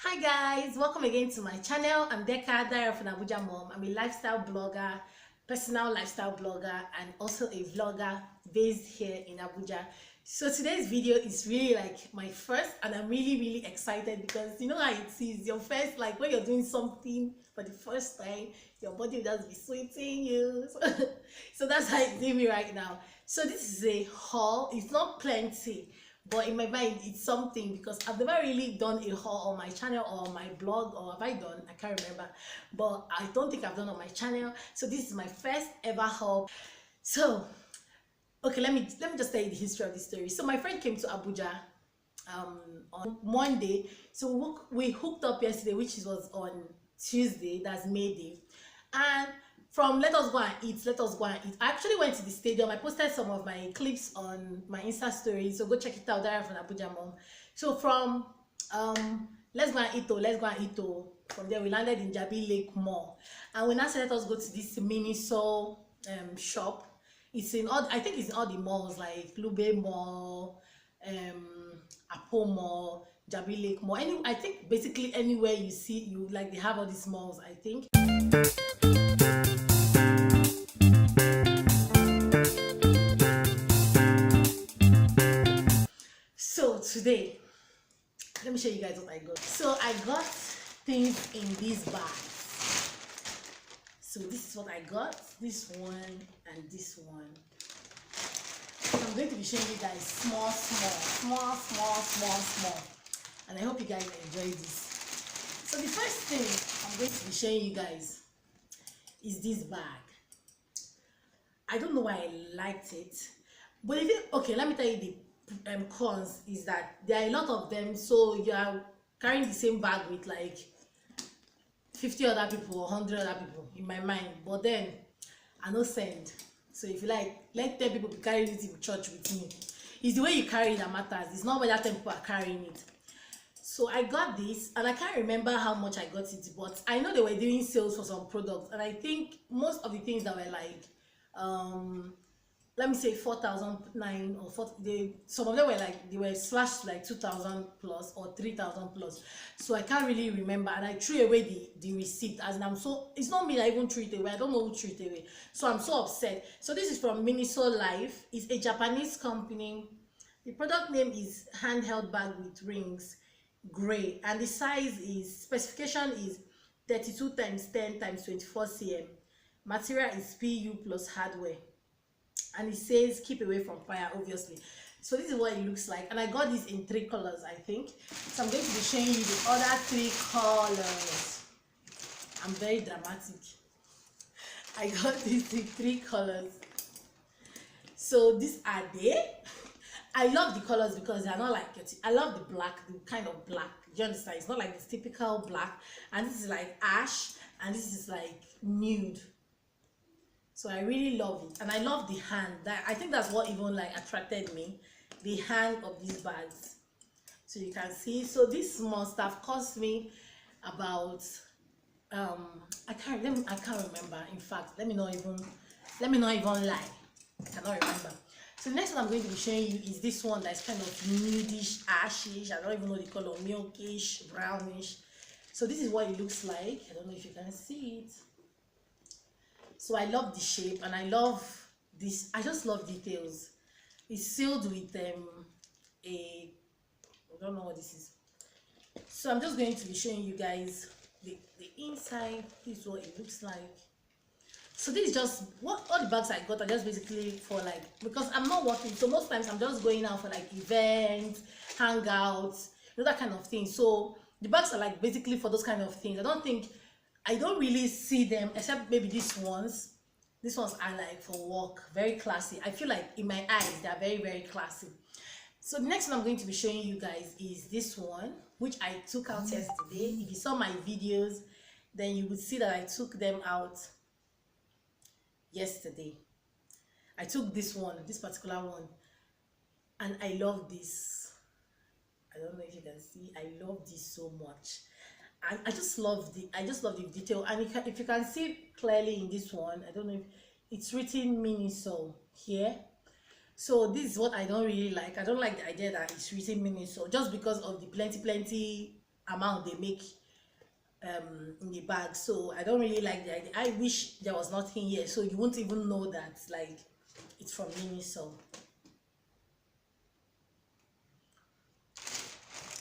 Hi guys, welcome again to my channel. I'm Deka, Diary of an Abuja mom. I'm a lifestyle blogger, personal lifestyle blogger, and also a vlogger based here in Abuja. So today's video is really like my first, and I'm really excited because you know how it is your first, like when you're doing something for the first time, your body will just be sweating you. So that's how it's doing me right now. So this is a haul. It's not plenty, but in my mind it's something because I've never really done a haul on my channel or on my blog, or have I done? I can't remember, but I don't think I've done on my channel. So this is my first ever haul. So okay, let me just tell you the history of this story. So my friend came to Abuja on Monday. So we hooked up yesterday, which was on Tuesday, that's May Day. And from let us go and eat, let us go and eat. I actually went to the stadium. I posted some of my clips on my Insta story, so go check it out. There from Abuja mom. So from let's go and eat, let's go and eat. From there we landed in Jabi Lake Mall, and we now said let us go to this Miniso shop. It's in all, I think it's in all the malls like Lube Mall, Apo Mall, Jabi Lake Mall. I think basically anywhere you see, you like, they have all these malls, I think. So today, let me show you guys what I got. So I got things in these bags. So this is what I got, this one and this one. I'm going to be showing you guys small, and I hope you guys enjoy this. So the first thing I'm going to be showing you guys is this bag. I don't know why I liked it, but if it, okay, let me tell you the cons is that there are a lot of them, so you are carrying the same bag with like 50 other people or 100 other people in my mind. But then I no send, so if you like, let 10 people be carrying it in church with me. It's the way you carry it that matters. It's not whether 10 people are carrying it. So I got this, and I can't remember how much I got it, but I know they were doing sales for some products, and I think most of the things that were like let me say 4,009 or 4, some of them were like, they were slashed like 2,000 plus or 3,000 plus. So I can't really remember, and I threw away the receipt, as in I'm so, it's not me that even threw it away, I don't know who threw it away, so I'm so upset. So this is from Miniso Life. It's a Japanese company. The product name is handheld bag with rings, gray, and the size is, specification is 32 times 10 times 24 cm. Material is PU plus hardware, and it says keep away from fire, obviously. So this is what it looks like, and I got this in 3 colors, I think. So I'm going to be showing you the other 3 colors. I'm very dramatic. I got these in 3 colors. So these are they. I love the colors because they are not like, I love the black, the kind of black, do you understand? It's not like the typical black, and this is like ash, and this is like nude. So I really love it, and I love the hand. That, I think that's what even like attracted me, the hand of these bags. So you can see, so this must have cost me about I can't remember. In fact, let me not even lie, I cannot remember. So the next one I'm going to be showing you is this one that's kind of nudish, ashish, I don't even know the color, milkish, brownish. So this is what it looks like. I don't know if you can see it. So I love the shape, and I love this. I just love details. It's sealed with I don't know what this is. So I'm just going to be showing you guys the inside. This is what it looks like. So this is just what all the bags I got are just basically for like, because I'm not working, so most times I'm just going out for like events, hangouts, that kind of thing. So the bags are like basically for those kind of things. I don't really see them, except maybe these ones. These ones are like for work, very classy. I feel like in my eyes they are very classy. So the next one I'm going to be showing you guys is this one, which I took out yesterday. If you saw my videos, then you would see that I took them out yesterday. I took this one, this particular one, and I love this. I don't know if you can see, I love this so much. And I just love the detail, and if you can see clearly in this one, I don't know if it's written Miniso here. So this is what I don't really like. I don't like the idea that it's written Miniso, just because of the plenty amount they make in the bag. So I don't really like the idea. I wish there was nothing here, so you won't even know that like it's from Miniso.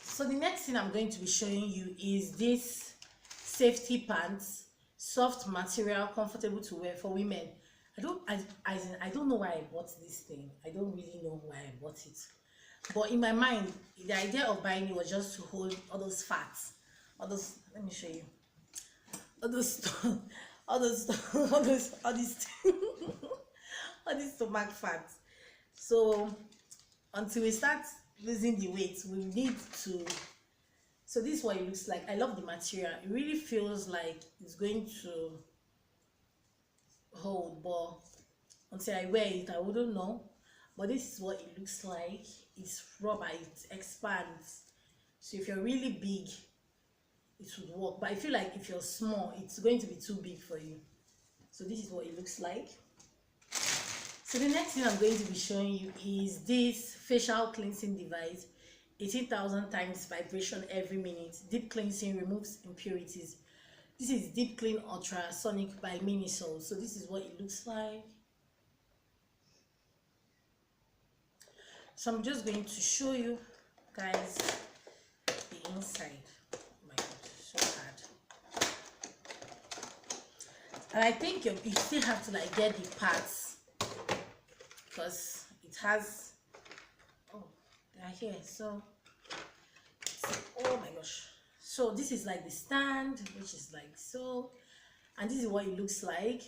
So the next thing I'm going to be showing you is this safety pants, soft material, comfortable to wear for women. I don't know why I bought this thing. I don't really know why I bought it, but in my mind the idea of buying it was just to hold all those fats, all those, let me show you, all those all those all these all these stomach fats. So until we start losing the weight, we need to, so this is what it looks like. I love the material. It really feels like it's going to hold, but until I wear it I wouldn't know. But this is what it looks like. It's rubber, it expands, so if you're really big it would work, but I feel like if you're small it's going to be too big for you. So this is what it looks like. So the next thing I'm going to be showing you is this facial cleansing device, 18,000 times vibration every minute, deep cleansing, removes impurities. This is Deep Clean Ultrasonic by Miniso. So this is what it looks like. So I'm just going to show you guys the inside. Oh my god, so hard. And I think you still have to like get the parts, because it has, oh, they are here. So oh my gosh, so this is like the stand, which is like so, and this is what it looks like.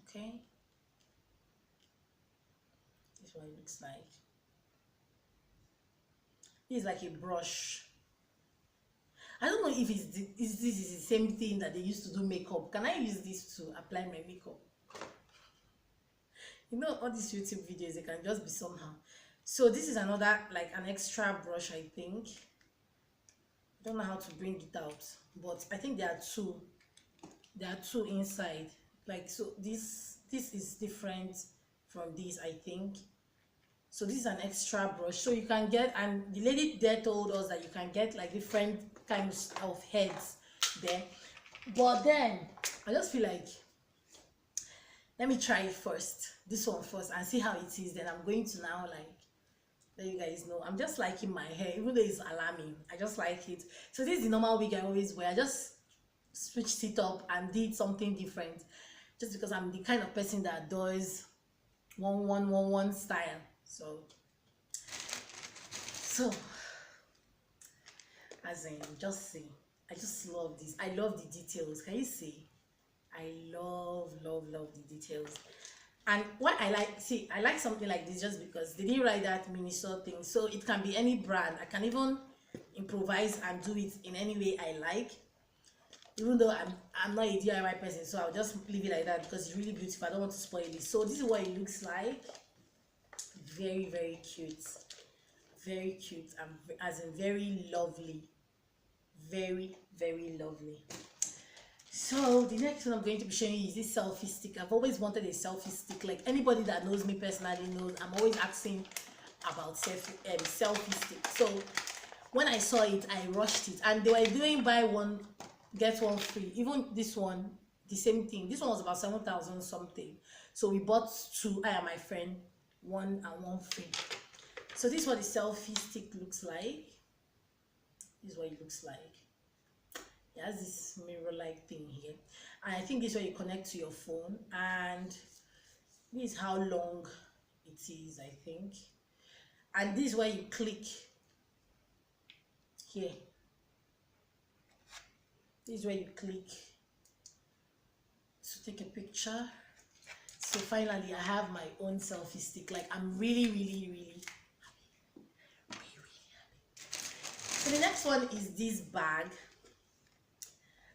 Okay, this is what it looks like. This is like a brush. I don't know if this is the same thing that they used to do makeup. Can I use this to apply my makeup? You know, all these YouTube videos, they can just be somehow. So this is another, like an extra brush, I think. I don't know how to bring it out, but I think there are two inside. Like, so this is different from this, I think. So this is an extra brush, so you can get, and the lady there told us that you can get like different kinds of heads there. But then I just feel like, let me try it first, this one first, and see how it is. Then I'm going to now like let you guys know. I'm just liking my hair, even though it's alarming. I just like it. So this is the normal wig I always wear. I just switched it up and did something different, just because I'm the kind of person that does one style. So as in, just see, I just love this. I love the details. Can you see? I love the details. And what I like, see, I like something like this just because they didn't write that Miniso thing, so it can be any brand. I can even improvise and do it in any way I like, even though I'm not a DIY person, so I'll just leave it like that because it's really beautiful. I don't want to spoil it. So this is what it looks like. Very cute, very cute, and as in very lovely, very lovely. So the next one I'm going to be showing you is this selfie stick. I've always wanted a selfie stick. Like, anybody that knows me personally knows I'm always asking about selfie stick. So when I saw it, I rushed it, and they were doing buy one get one free. Even this one, the same thing. This one was about 7,000 something, so we bought two, I and my friend, one and one free. So this is what the selfie stick looks like. This is what it looks like. It has this mirror-like thing here, and I think this is where you connect to your phone, and this is how long it is, I think. And this is where you click here. This is where you click to take a picture. So finally I have my own selfie stick. Like, I'm really happy. So the next one is this bag.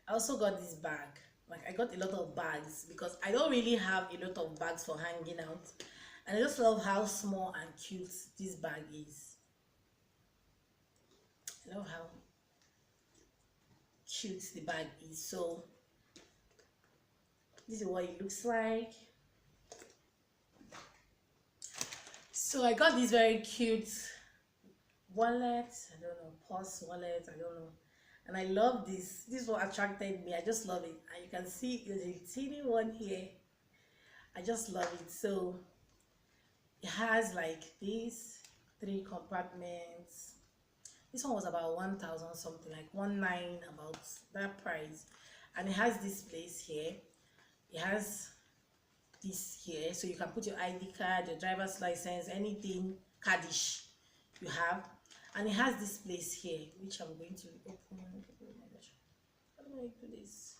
I also got this bag. Like, I got a lot of bags because I don't really have a lot of bags for hanging out, and I just love how small and cute this bag is. I love how cute the bag is. So this is what it looks like. So I got this very cute wallet, I don't know, purse wallet, I don't know. And I love this what attracted me. I just love it. And you can see there's a teeny one here. I just love it. So it has like these three compartments. This one was about 1,000 something, like 19, about that price. And it has this place here. It has this here, so you can put your ID card, your driver's license, anything cardish you have. And it has this place here, which I'm going to open. Oh my gosh, how do I do this?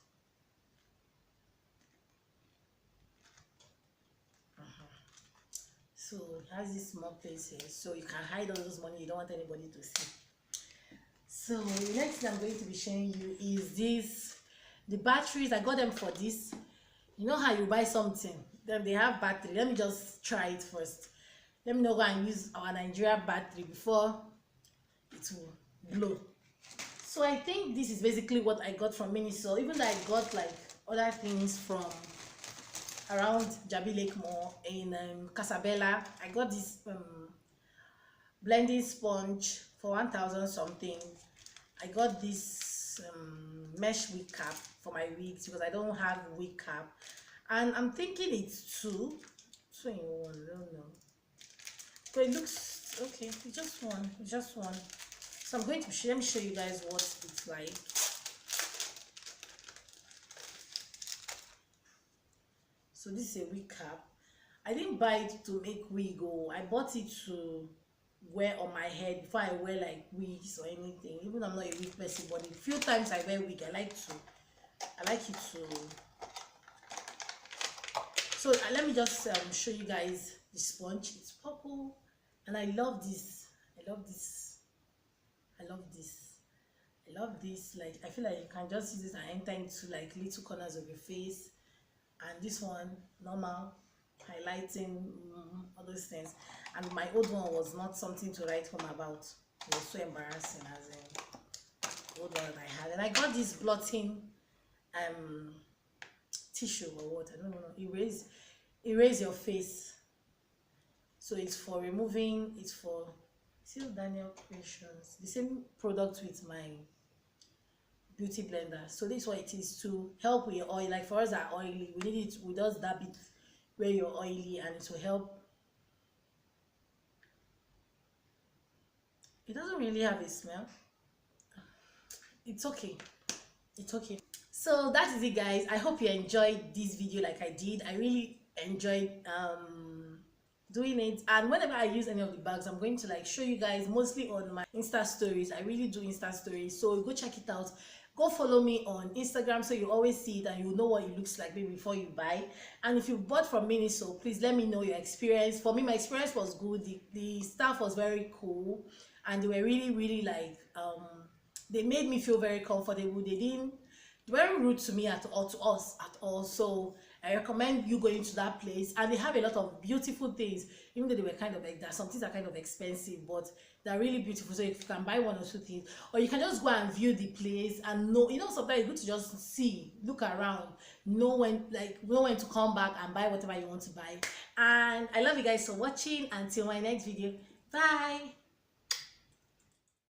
So it has this small place here, so you can hide all those money you don't want anybody to see. So the next thing I'm going to be showing you is this, the batteries. I got them for this. You know how you buy something, then they have battery. Let me just try it first. Let me know go and use our Nigeria battery before it will blow. So I think this is basically what I got from Miniso, even though I got like other things from around Jabi Lake Mall in Casabella. I got this blending sponge for 1,000 something. I got this mesh wig cap for my wigs because I don't have wig cap, and I'm thinking it's two in one. I don't know, but it looks okay. It's just one. It's just one. So I'm going to let me show you guys what it's like. So this is a wig cap. I didn't buy it to make wig, oh, I bought it to wear on my head before I wear like wigs or anything. Even I'm not a wig person, but the few times I wear wig, I like it to. So let me just show you guys the sponge. It's purple, and I love this. I love this. I love this. I love this. Like, I feel like you can just use this and enter into like little corners of your face. And this one, normal highlighting, all those things. And my old one was not something to write home about. It was so embarrassing, as in the old one that I had. And I got this blotting tissue or what, I don't know, erase your face. So it's for removing, it's for still Daniel Creations, the same product with my beauty blender. So this is what it is, to help with your oil. Like for us that are oily, we need it with us that bit where you're oily, and it will help. It doesn't really have a smell. It's okay. It's okay. So that is it, guys. I hope you enjoyed this video like I did. I really enjoyed doing it, and whenever I use any of the bags, I'm going to like show you guys mostly on my Insta stories. I really do Insta stories, so go check it out. Go follow me on Instagram so you always see it and you know what it looks like maybe before you buy. And if you bought from Miniso, please let me know your experience. For me, my experience was good. The staff was very cool, and they were really like they made me feel very comfortable. They weren't rude to me at all, to us at all. So I recommend you going to that place, and they have a lot of beautiful things, even though they were kind of like that. Some things are kind of expensive, but they're really beautiful. So if you can buy one or two things, or you can just go and view the place and know, sometimes it's good to just see, look around, know when to come back and buy whatever you want to buy. And I love you guys for watching. Until my next video, bye.